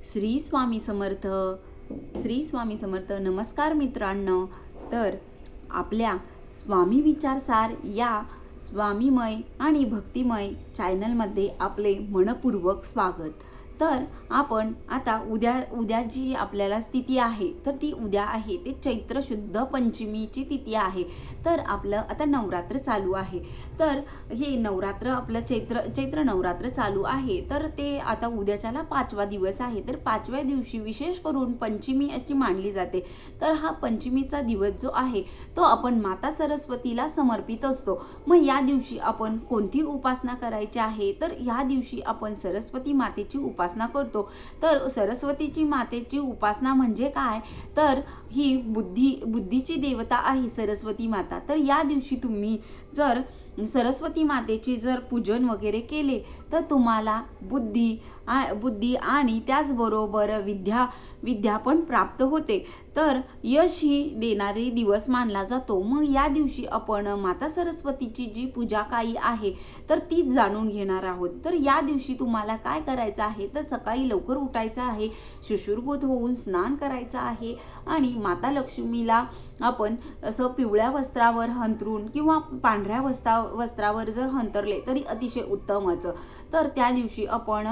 श्री स्वामी समर्थ. श्री स्वामी समर्थ. नमस्कार मित्रांनो. तर आपल्या स्वामी विचारसार या स्वामीमय आणि भक्तिमय चॅनलमध्ये आपले मनपूर्वक स्वागत. तर आपण आता उद्या जी आपल्याला तिथी आहे तर ती उद्या आहे ते चैत्र शुद्ध पंचमीची तिथी आहे. तर आपलं आता नवरात्र चालू आहे. तर हे नवरात्र आपलं चैत्र नवरात्र चालू आहे. तर ते आता उद्याच्याला 5वा दिवस आहे. तर 5व्या दिवशी विशेष करून पंचमी अशी मानली जाते. तर हा पंचमीचा दिवस जो आहे तो आपण माता सरस्वतीला समर्पित असतो. मग या दिवशी आपण कोणती उपासना करायची आहे तर या दिवशी आपण सरस्वती मातेची उपासना करतो. तर सरस्वतीची मातेची उपासना म्हणजे काय तर ही बुद्धीची देवता आहे सरस्वती माता. तर या दिवशी तुम्ही जर सरस्वती मातेचे जर पूजन वगैरे केले तर तुम्हाला बुद्धी आणि त्याचबरोबर विद्या पण प्राप्त होते. तर यश ही देणारे दिवस मानला जातो. मग या दिवशी आपण माता सरस्वतीची जी पूजा काही आहे तर तीच जाणून घेणार आहोत. तर या दिवशी तुम्हाला काय करायचं आहे तर सकाळी लवकर उठायचं आहे, शुचिर्भूत होऊन स्नान करायचं आहे आणि माता लक्ष्मीला आपण असं पिवळ्या वस्त्रावर हंतरून किंवा पांढऱ्या वस्त्रावर जर हंतरले तरी अतिशय उत्तमच. तर त्या दिवशी आपण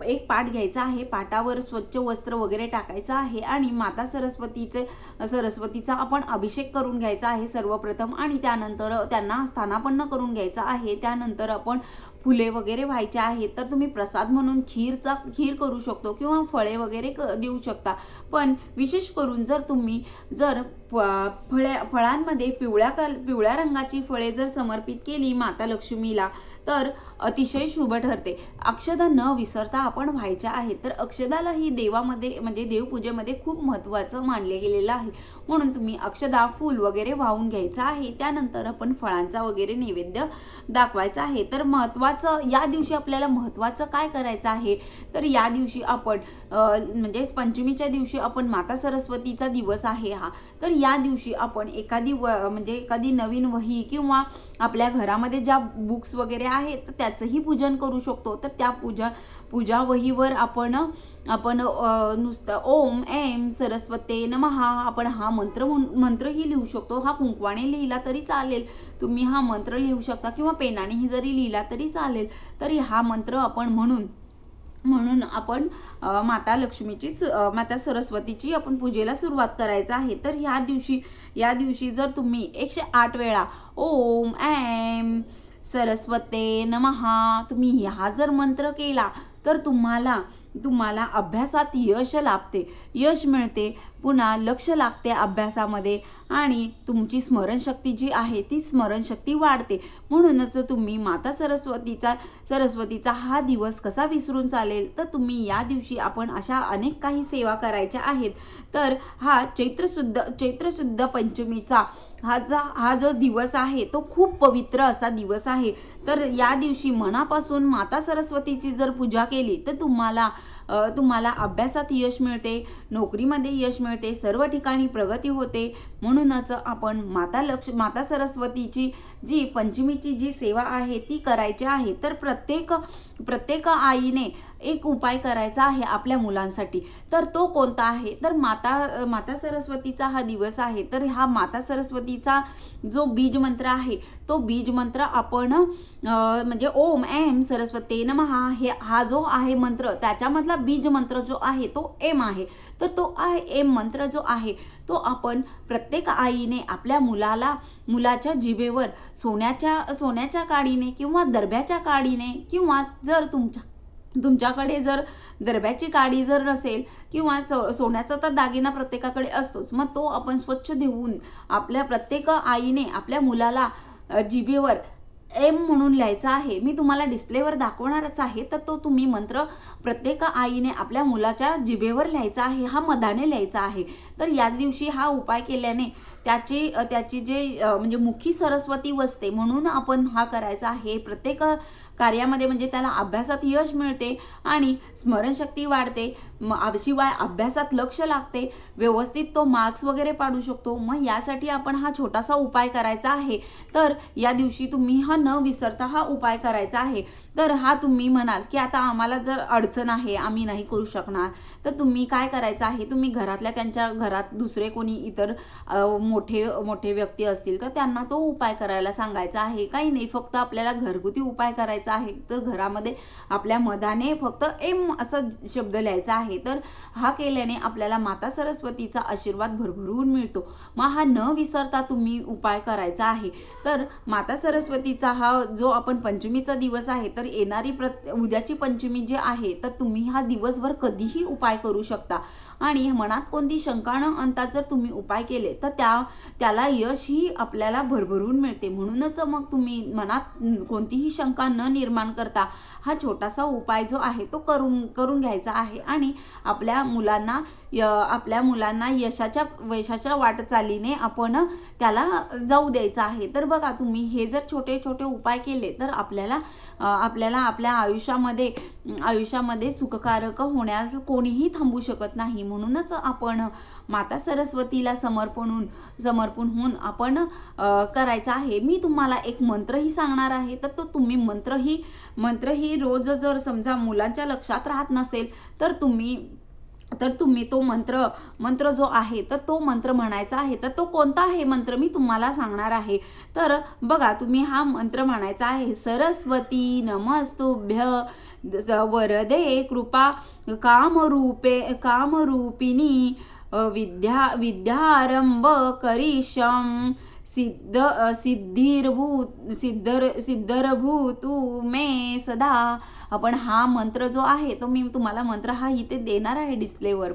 एक पाट घ्यायचा आहे, पाटावर स्वच्छ वस्त्र वगैरे टाकायचं आहे आणि माता सरस्वतीचा आपण अभिषेक करून घ्यायचा आहे सर्वप्रथम आणि त्यानंतर त्यांना स्थानापन्न करून घ्यायचा आहे. त्यानंतर आपण फुले वगैरे व्हायचे आहेत. तर तुम्ही प्रसाद म्हणून खीर करू शकतो किंवा फळे वगैरे देऊ शकता. पण विशेष करून जर फळांमध्ये पिवळ्या रंगाची फळे जर समर्पित केली माता लक्ष्मीला तर अतिशय शुभ ठरते. अक्षदा न विसरता आपण व्हायच्या आहेत. तर अक्षदाला ही देवामध्ये म्हणजे देवपूजेमध्ये खूप महत्त्वाचं मानले गेलेलं आहे. म्हणून तुम्ही अक्षदा फूल वगैरे वाहून घ्यायचं आहे. त्यानंतर आपण फळांचा वगैरे नैवेद्य दाखवायचा आहे. तर या दिवशी आपल्याला महत्त्वाचं काय करायचं आहे तर या दिवशी आपण पंचमीच्या दिवशी आपण माता सरस्वतीचा दिवस आहे हा. तर या दिवशी आपण एखादी नवीन वही किंवा आपल्या घरामध्ये ज्या बुक्स वगैरे आहेत तर त्याचंही पूजन करू शकतो. तर त्या पूजा वहीवर आपण नुसतं ओम ऐं सरस्वते नमः आपण हा मंत्रही लिहू शकतो. हा कुंकवाने लिहिला तरी चालेल, तुम्ही हा मंत्र लिहू शकता किंवा पेनानेही जरी लिहिला तरी चालेल. तरी हा मंत्र आपण म्हणून आपण माता सरस्वतीची आपण पूजेला सुरुवात करायचं आहे. तर या दिवशी जर तुम्ही 108 वेळा ओम ऐं सरस्वते नमः तुम्ही हा जर मंत्र केला तर तुम्हाला अभ्यासात यश मिळते, पुन्हा लक्ष लागते अभ्यासामध्ये आणि तुमची स्मरणशक्ती जी आहे ती स्मरणशक्ती वाढते. म्हणूनच तुम्ही माता सरस्वतीचा हा दिवस कसा विसरून चालेल. तर तुम्ही या दिवशी आपण अशा अनेक काही सेवा करायच्या आहेत. तर हा चैत्रशुद्ध पंचमीचा हा जो दिवस आहे तो खूप पवित्र असा दिवस आहे. तर या दिवशी मनापासून माता सरस्वतीची जर पूजा केली तर तुम्हाला अभ्यासात यश मिळते, नोकरीमध्ये यश मिळते, सर्व ठिकाणी प्रगती होते. म्हणूनच आपण माता सरस्वतीची जी पंचमीची जी सेवा आहे ती करायची आहे. तर प्रत्येक आईने एक उपाय करायचा आहे आपल्या मुलांसाठी. तर तो कोणता आहे तर माता सरस्वतीचा हा दिवस आहे. तर हा माता सरस्वतीचा जो बीज मंत्र आहे तो बीज मंत्र आपण ओम ऐं सरस्वते नमः हा जो आहे मंत्र त्याच्यामधला बीज मंत्र जो आहे तो एम आहे. तर तो एम मंत्र जो आहे तो आपण प्रत्येक आईने आपल्या मुलाच्या जिभेवर सोन्याच्या काडीने किंवा दर्ब्याच्या काडीने किंवा जर तुमच्याकडे जर दर्ब्याची काडी जर नसेल किंवा सोन्याचा तर दागिना प्रत्येकाकडे असतोच, मग तो आपण स्वच्छ धुवून आपल्या प्रत्येक आईने आपल्या मुलाला जिभेवर एम म्हणून लिहायचा आहे. मी तुम्हाला डिस्प्लेवर दाखवणारच आहे. तर तो तुम्ही मंत्र प्रत्येक आईने आपल्या मुलाच्या जिभेवर लिहायचा आहे, हा मधाने लिहायचा आहे. तर या दिवशी हा उपाय केल्याने त्याची जे मुखी सरस्वती वसते म्हणून आपण हा करायचा आहे. प्रत्येक कार्यामध्ये त्याला अभ्यासात यश मिळते आणि स्मरणशक्ती वाढते. शिवाय अभ्यासात लक्ष लागते, व्यवस्थित तो मार्क्स वगैरे पाडू शकतो। मग यासाठी आपण हा छोटासा उपाय करायचा आहे। तर या दिवशी तुम्ही हा न विसरता हा उपाय करायचा आहे। तर हा तुम्ही म्हणाल की आता आम्हाला जर अडचण आहे, आम्ही नाही करू शकणार, तर तुम्ही काय करायचं आहे, तुम्ही घरातल्या त्यांच्या घरात दुसरे कोणी इतर मोठे मोठे व्यक्ती असतील तर त्यांना तो उपाय करायला सांगायचा आहे। काही नाही, फक्त आपल्याला घरगुती उपाय करायचा आहे। तर घरामध्ये आपल्या मधाने फक्त एम असं शब्द लिहायचा आहे। तर हा केल्याने आपल्याला माता सरस्वतीचा आशीर्वाद भरभरून मिळतो। मग हा न विसरता तुम्ही उपाय करायचा आहे। तर माता सरस्वतीचा हा जो आपण पंचमीचा दिवस आहे, तर येणारी उद्याची पंचमी जी आहे, तर तुम्ही हा दिवसभर कधीही उपाय करू शकता। आणि मनात कोणती शंका न आणता जर तुम्ही उपाय केले तर त्याला यश ही आपल्याला भरभरून मिळते। म्हणूनच मग तुम्ही मनात कोणतीही शंका न निर्माण करता हा छोटासा उपाय जो आहे तो करून घ्यायचा आहे आणि आपल्या मुलांना यशाच्या वाटचालीने आपण त्याला जाऊ द्यायचं आहे। तर बघा, तुम्ही हे जर छोटे छोटे उपाय केले तर आपल्याला आपल्या आयुष्यामध्ये सुखकारक होण्यास कोणीही थांबू शकत नाही। म्हणूनच आपण माता सरस्वतीला समर्पण होऊन आपण करायचं आहे। मी तुम्हाला एक मंत्रही सांगणार आहे, तर तो तुम्ही मंत्रही रोज जर समजा मुलांच्या लक्षात राहत नसेल तर तुम्ही तो मंत्र जो आहे तर तो मंत्र म्हणायचा आहे। तर तो कोणता आहे मंत्र मी तुम्हाला सांगणार आहे। तर बघा, तुम्ही हा मंत्र म्हणायचा आहे, सरस्वती नमस्तुभ्य वरदे कृपा कामरूपिणी विद्यारंभ करिष्यं सिद्धिर्भूतु मे सदा। आपण हा मंत्र जो आहे तो मी तुम्हाला मंत्र हा इथे देणार आहे डिस्प्लेवर,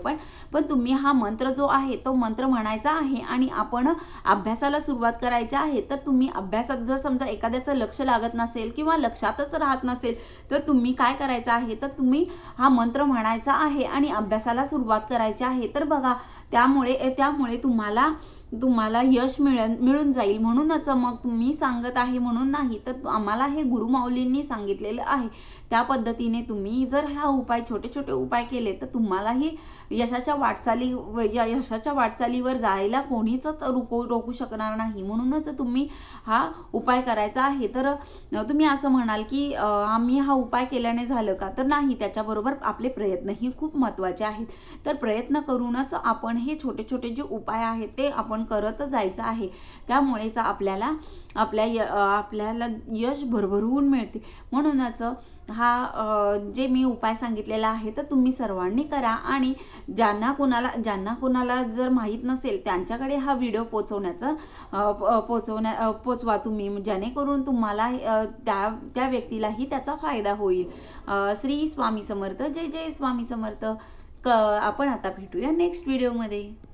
पण तुम्ही हा मंत्र जो आहे तो मंत्र म्हणायचा आहे आणि आपण अभ्यासाला सुरुवात करायची आहे। तर तुम्ही अभ्यासात जर समजा एखाद्याचं लक्ष लागत नसेल किंवा लक्षातच राहत नसेल तर तुम्ही काय करायचं आहे, तर तुम्ही हा मंत्र म्हणायचा आहे आणि अभ्यासाला सुरुवात करायची आहे। तर बघा, त्यामुळे तुम्हाला यश मिळून जाईल। म्हणूनच मग तुम्ही सांगत आहे म्हणून नाही, तर आम्हाला हे गुरुमाऊलींनी सांगितलेलं आहे। त्या पद्धतीने तुम्ही जर हा उपाय छोटे छोटे उपाय केले तर तुम्हालाही यशाच्या वाटचालीवर जायला कोणीच रोखू शकणार नाही। म्हणूनच तुम्ही हा उपाय करायचा आहे। तर तुम्ही असं म्हणाल की आम्ही हा उपाय केल्याने झालं का, तर नाही, त्याच्याबरोबर आपले प्रयत्नही खूप महत्त्वाचे आहेत। तर प्रयत्न करूनच आपण हे छोटे छोटे जे उपाय आहेत ते आपण करत जायचं आहे। त्यामुळेच आपल्याला यश भरभरून मिळते। म्हणूनच हा जे मी उपाय सांगितलेला आहे तर तुम्ही सर्वांनी करा आणि ज्यांना कुणाला जर माहीत नसेल त्यांच्याकडे हा व्हिडिओ पोचवा तुम्ही, जेणेकरून तुम्हाला त्या व्यक्तीलाही त्याचा फायदा होईल। श्री स्वामी समर्थ, जय जय स्वामी समर्थ। आपण आता भेटूया नेक्स्ट व्हिडिओमध्ये।